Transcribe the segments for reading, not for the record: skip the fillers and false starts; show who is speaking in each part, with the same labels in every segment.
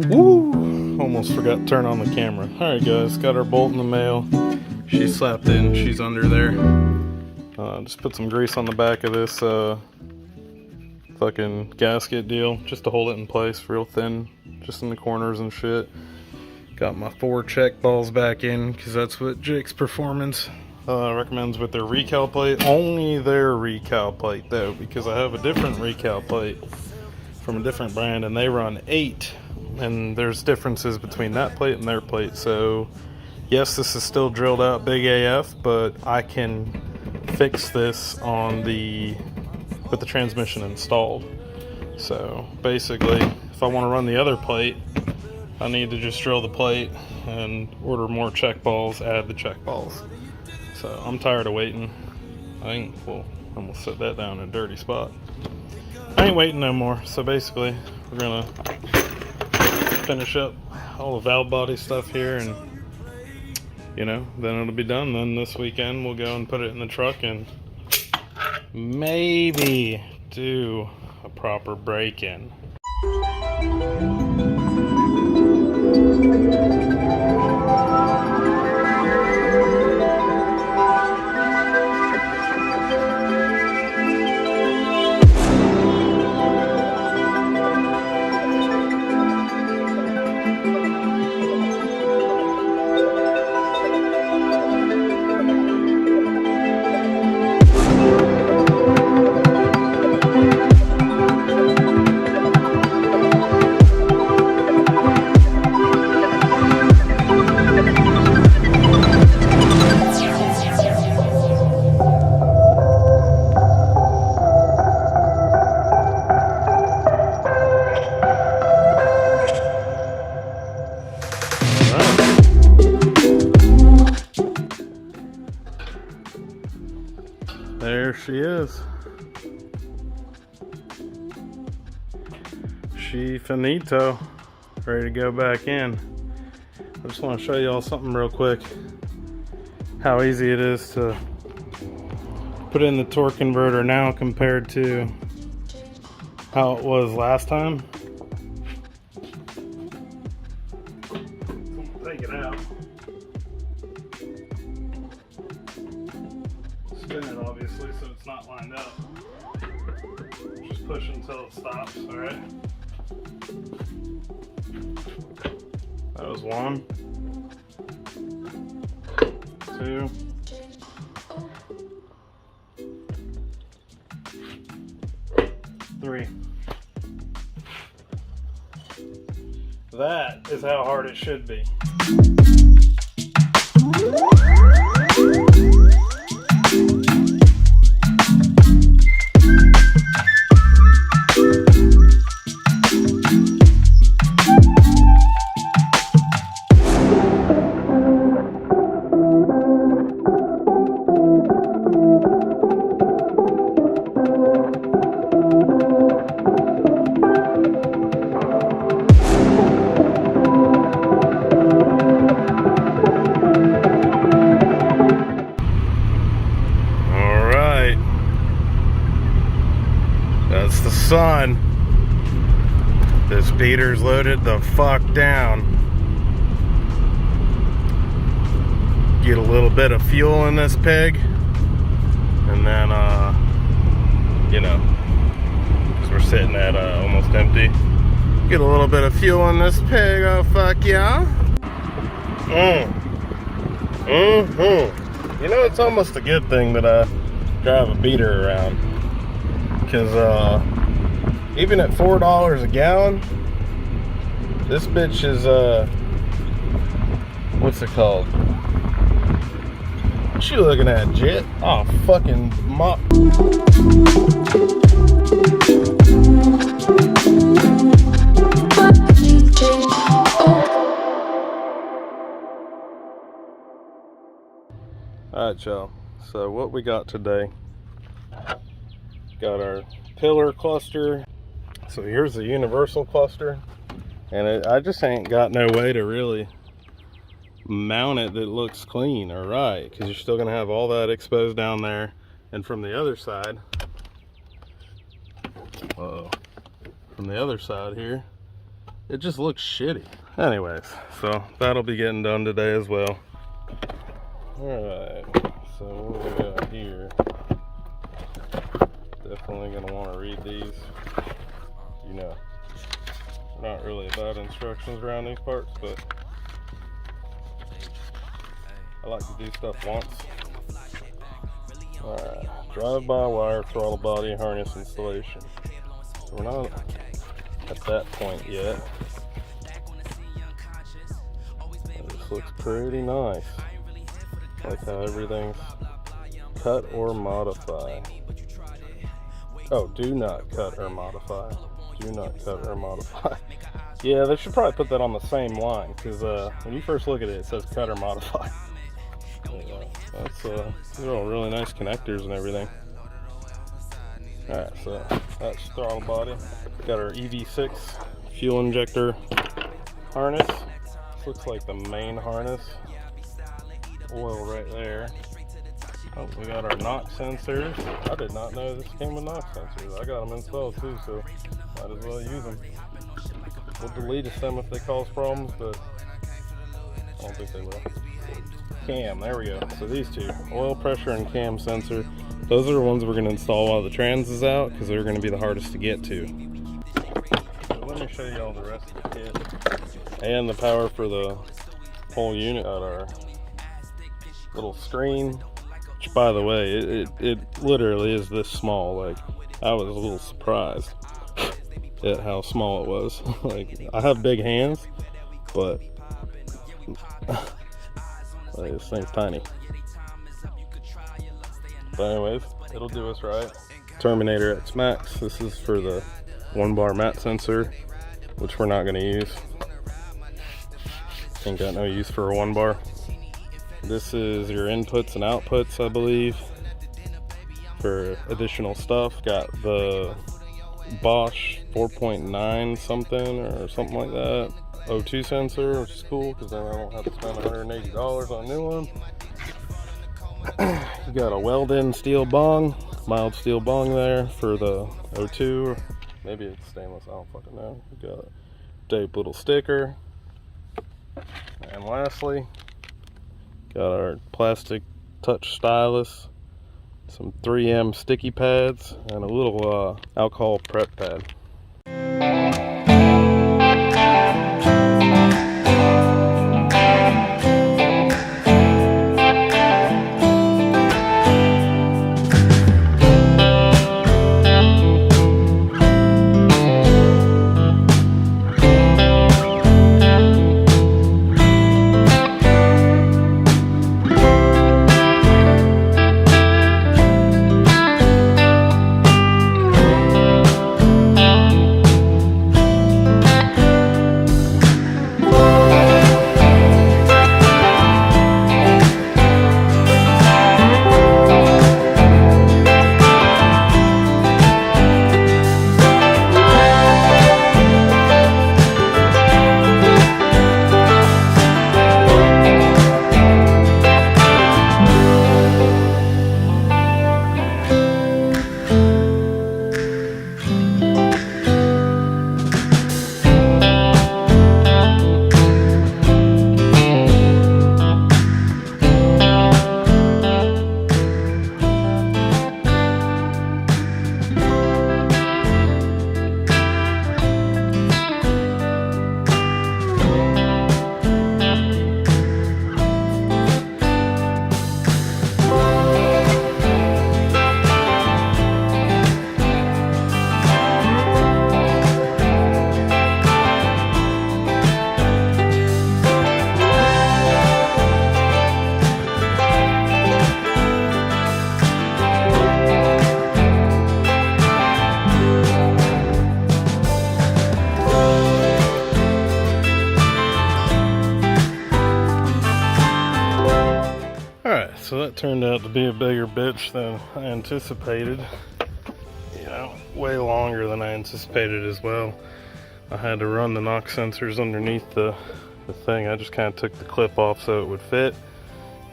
Speaker 1: Woo! Almost forgot to turn on the camera. Alright guys, got our bolt in the mail. She's slapped in, she's under there. Just put some grease on the back of this fucking gasket deal, just to hold it in place real thin, just in the corners and shit. Got my 4 check balls back in, because that's what Jake's Performance recommends with their recal plate. Only their recal plate though, because I have a different recal plate from a different brand and they run 8, and there's differences between that plate and their plate. So yes, this is still drilled out big AF, but I can fix this on with the transmission installed. So basically, if I want to run the other plate, I need to just drill the plate and order more check balls, add the check balls. So I'm tired of waiting. I'm gonna set that down in a dirty spot. I ain't waiting no more. So basically, we're gonna finish up all the valve body stuff here, and you know, then it'll be done. Then this weekend we'll go and put it in the truck and maybe do a proper break-in. There she is. She finito. Ready to go back in. I just want to show you all something real quick. How easy it is to put in the torque converter now compared to how it was last time. Take it out. Spin it obviously so it's not lined up. Just push until it stops, alright? That was 1, 2, 3. That is how hard it should be. That's the sun. This beater's loaded the fuck down. Get a little bit of fuel in this pig, and then you know, because we're sitting at almost empty, get a little bit of fuel in this pig. Oh fuck yeah. You know, it's almost a good thing that I drive a beater around, because even at $4 a gallon, this bitch is what's it called? What you looking at, Jit? Oh, fucking mop. Alright y'all, so what we got today, got our pillar cluster. So here's the universal cluster, and I just ain't got no way to really mount it that looks clean or right, because you're still gonna have all that exposed down there. And from the other side, from the other side here, it just looks shitty. Anyways, so that'll be getting done today as well. Alright, so what do we got here? Definitely gonna want to read these. You know, we're not really about instructions around these parts, but I like to do stuff once. Alright, drive-by-wire throttle body harness installation. So we're not at that point yet. This looks pretty nice. Like how everything's cut or modify. Oh, do not cut or modify. Do not cut or modify. Yeah, they should probably put that on the same line, because when you first look at it, it says cut or modify. That's these are all really nice connectors and everything. Alright, so that's throttle body. Got our EV6 fuel injector harness. This looks like the main harness. Oil right there. Oh, we got our knock sensors. I did not know this came with knock sensors. I got them installed too, so might as well use them. We'll delete them if they cause problems, but I don't think they will. Cam, there we go. So these two, oil pressure and cam sensor, those are the ones we're going to install while the trans is out, because they're going to be the hardest to get to. So let me show you all the rest of the kit. And the power for the whole unit. Got our little screen, which by the way, it literally is this small. Like, I was a little surprised at how small it was. Like, I have big hands, but this thing's tiny. But anyways, it'll do us right. Terminator X Max. This is for the 1-bar mat sensor, which we're not going to use. Ain't got no use for a 1-bar. This is your inputs and outputs, I believe, for additional stuff. Got the Bosch 4.9 something or something like that. O2 sensor, which is cool, because then I don't have to spend $180 on a new one. You got a welded steel bong, mild steel bong there for the O2, or maybe it's stainless, I don't fucking know. We got a tape little sticker. And lastly, got our plastic touch stylus, some 3M sticky pads, and a little alcohol prep pad. So that turned out to be a bigger bitch than I anticipated. You know, way longer than I anticipated as well. I had to run the knock sensors underneath the thing. I just kind of took the clip off so it would fit.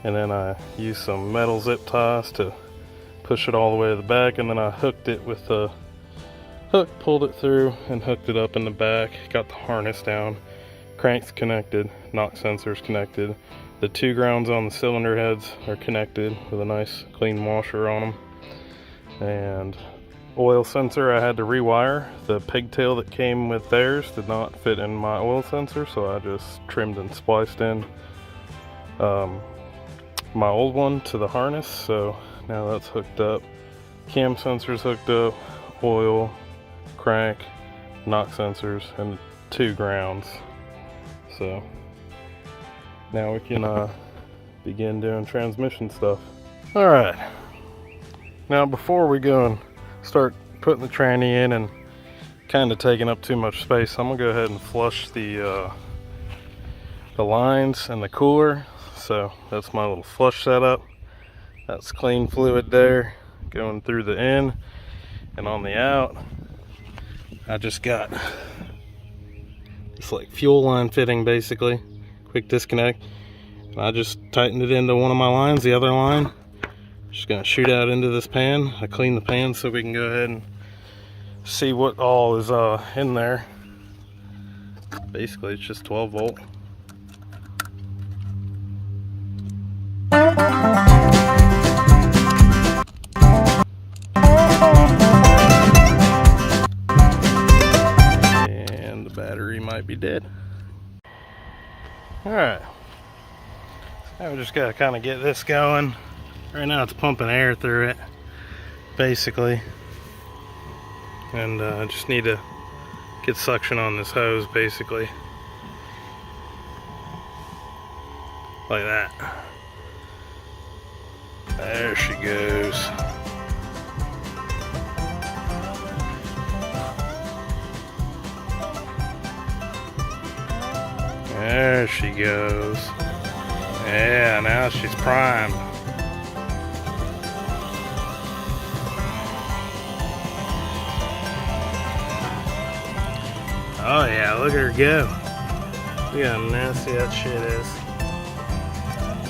Speaker 1: And then I used some metal zip ties to push it all the way to the back. And then I hooked it with a pulled it through and hooked it up in the back. Got the harness down, crank's connected, knock sensors connected. The 2 grounds on the cylinder heads are connected with a nice clean washer on them. And oil sensor I had to rewire. The pigtail that came with theirs did not fit in my oil sensor, so I just trimmed and spliced in my old one to the harness. So now that's hooked up. Cam sensors hooked up, oil, crank, knock sensors, and 2 grounds. So now we can begin doing transmission stuff. All right. Now before we go and start putting the tranny in and kind of taking up too much space, I'm gonna go ahead and flush the lines and the cooler. So that's my little flush setup. That's clean fluid there going through the in, and on the out I just got this like fuel line fitting, basically quick disconnect, and I just tightened it into one of my lines. The other line just gonna shoot out into this pan. I clean the pan so we can go ahead and see what all is in there. Basically it's just 12 volt. And the battery might be dead. Alright, now we just gotta kind of get this going. Right now it's pumping air through it, basically. And I just need to get suction on this hose, basically. Like that. There she goes. There she goes. Yeah, now she's primed. Oh yeah, look at her go. Look how nasty that shit is.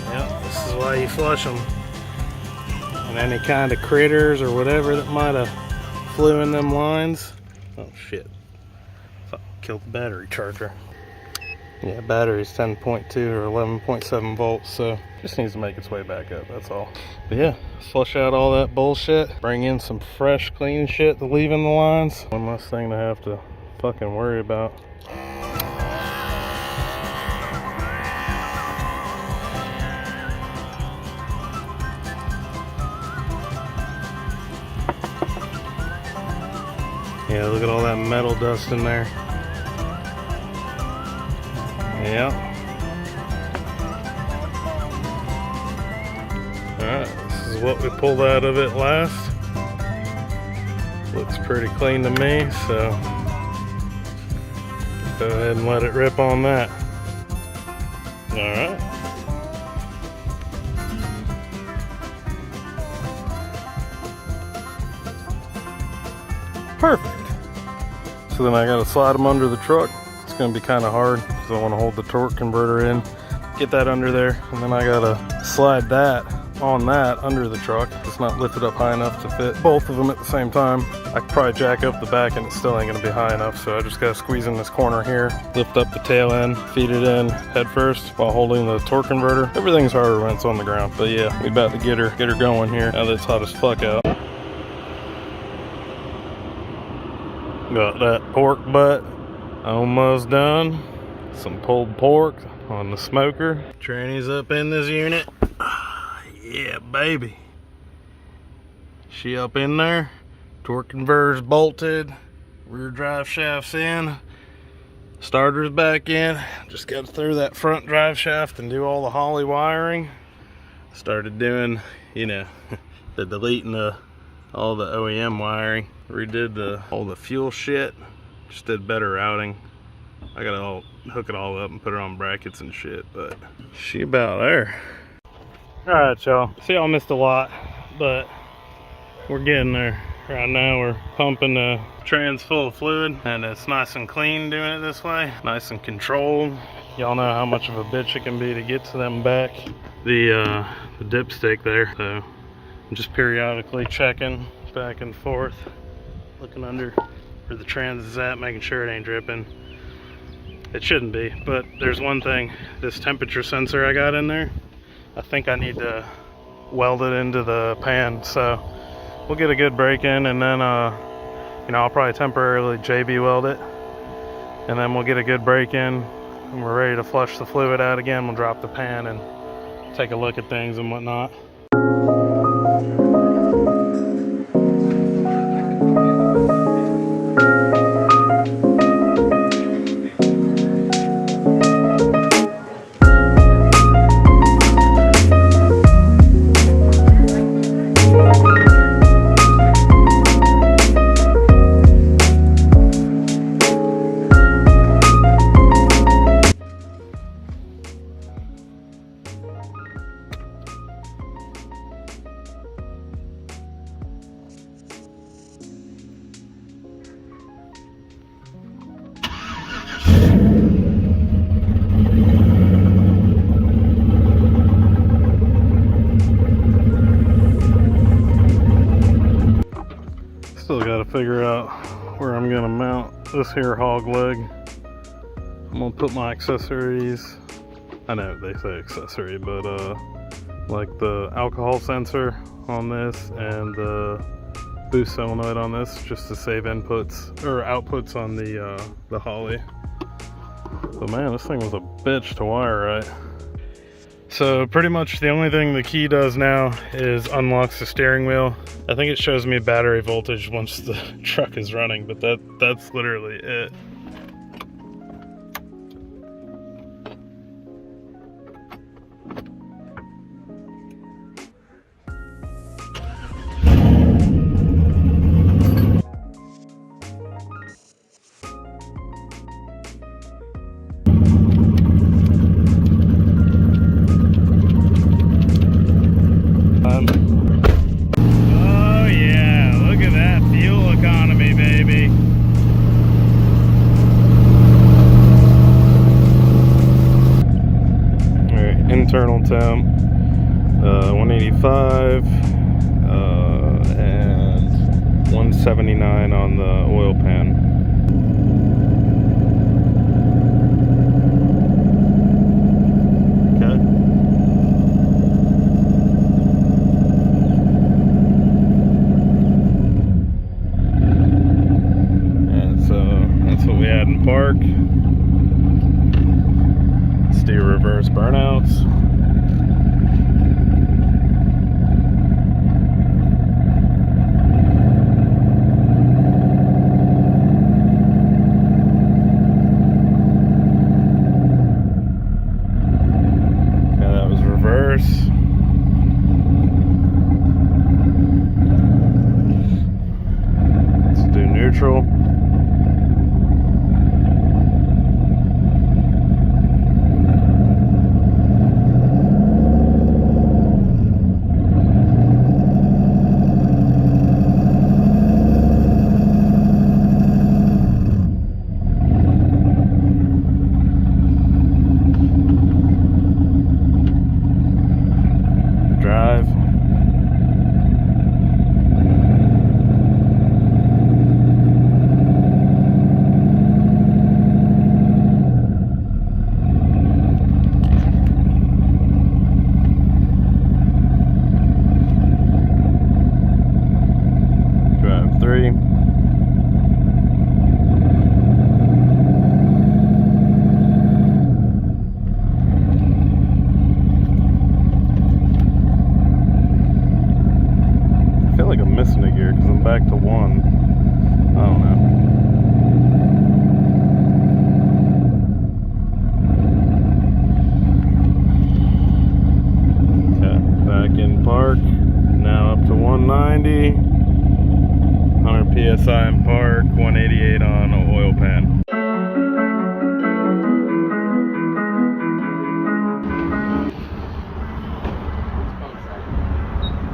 Speaker 1: Yep, this is why you flush them. And any kind of critters or whatever that might have flew in them lines. Oh shit. Fuck, killed the battery charger. Yeah, battery's 10.2 or 11.7 volts, so just needs to make its way back up, that's all. But yeah, flush out all that bullshit, bring in some fresh, clean shit to leave in the lines. One less thing to have to fucking worry about. Yeah, look at all that metal dust in there. Yep. Alright, this is what we pulled out of it last. Looks pretty clean to me, so go ahead and let it rip on that. Alright. Perfect. So then I gotta slide them under the truck. It's gonna be kind of hard because I want to hold the torque converter in, get that under there, and then I gotta slide that on that under the truck. It's not lifted up high enough to fit both of them at the same time. I could probably jack up the back and it still ain't gonna be high enough, so I just gotta squeeze in this corner here, lift up the tail end, feed it in head first while holding the torque converter. Everything's harder when it's on the ground, but yeah, we about to get her going here now that it's hot as fuck out. Got that pork butt almost done. Some pulled pork on the smoker. Tranny's up in this unit. Yeah, baby. She up in there. Torque converter's bolted. Rear drive shaft's in. Starter's back in. Just got to throw that front drive shaft and do all the Holley wiring. Started doing, you know, the deleting all the OEM wiring. Redid all the fuel shit. Just did better routing. I gotta hook it all up and put it on brackets and shit, but she about there. Alright, y'all. See, y'all missed a lot, but we're getting there. Right now we're pumping the trans full of fluid, and it's nice and clean doing it this way. Nice and controlled. Y'all know how much of a bitch it can be to get to them back. The dipstick there. So I'm just periodically checking back and forth, looking under where the trans is at, making sure it ain't dripping. It shouldn't be, but there's one thing. This temperature sensor I got in there, I think I need to weld it into the pan, so we'll get a good break in, and then you know, I'll probably temporarily JB weld it, and then we'll get a good break in, and we're ready to flush the fluid out again. We'll drop the pan and take a look at things and whatnot. Still got to figure out where I'm gonna mount this here hog leg. I'm gonna put my accessories, I know they say accessory, but like the alcohol sensor on this and the boost solenoid on this, just to save inputs or outputs on the Holley. But man, this thing was a bitch to wire right. So pretty much the only thing the key does now is unlocks the steering wheel. I think it shows me battery voltage once the truck is running, but that's literally it. Oh yeah, look at that fuel economy, baby. Alright, internal temp, 185 and 179 on the oil pan. Park. Let's do reverse burnouts. Okay, that was reverse. Let's do neutral. Back to one. I don't know. Okay, back in park. Now up to 190. 100 psi in park. 188 on an oil pan.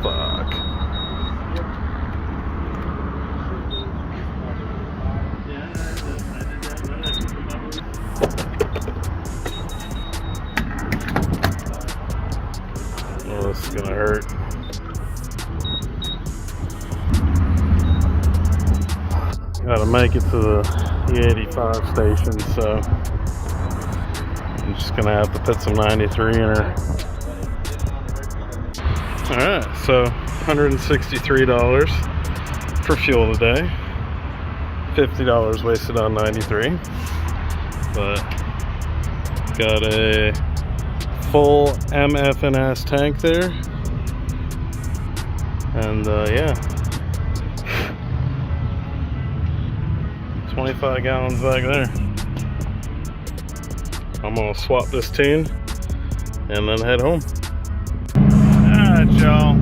Speaker 1: Fuck. Oh, this is gonna hurt. Gotta make it to the E85 station, so I'm just gonna have to put some 93 in her. Alright, so $163 for fuel today. $50 wasted on 93. But got a full MFNS tank there. And yeah. 25 gallons back there. I'm gonna swap this tune and then head home. Alright, y'all.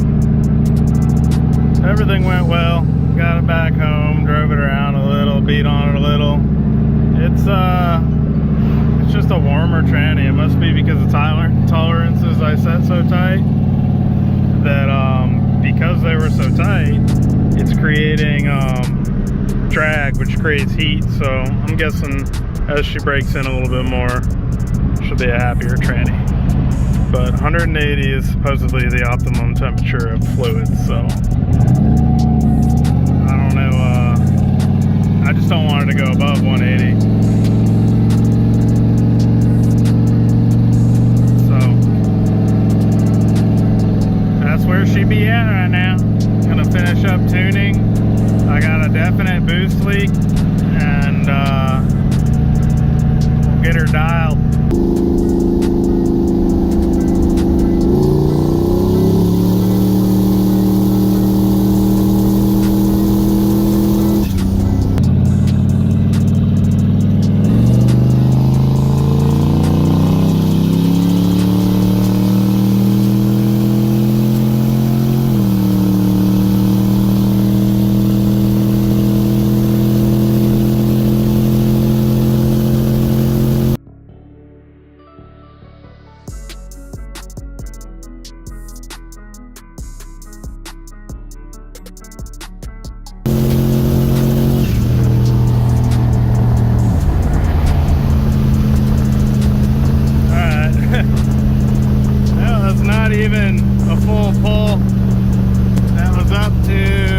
Speaker 1: Everything went well. Got it back home, drove it around a little, beat on it a little. It's just a warmer tranny. It must be because the tolerances I set so tight that because they were so tight, it's creating drag, which creates heat. So I'm guessing as she breaks in a little bit more, she'll be a happier tranny. But 180 is supposedly the optimum temperature of fluids, so I don't know, I just don't want her to go above 180. So that's where she be at right now. Gonna finish up tuning. I got a definite boost leak, and we'll get her dialed. That was not even a full pull. That was up to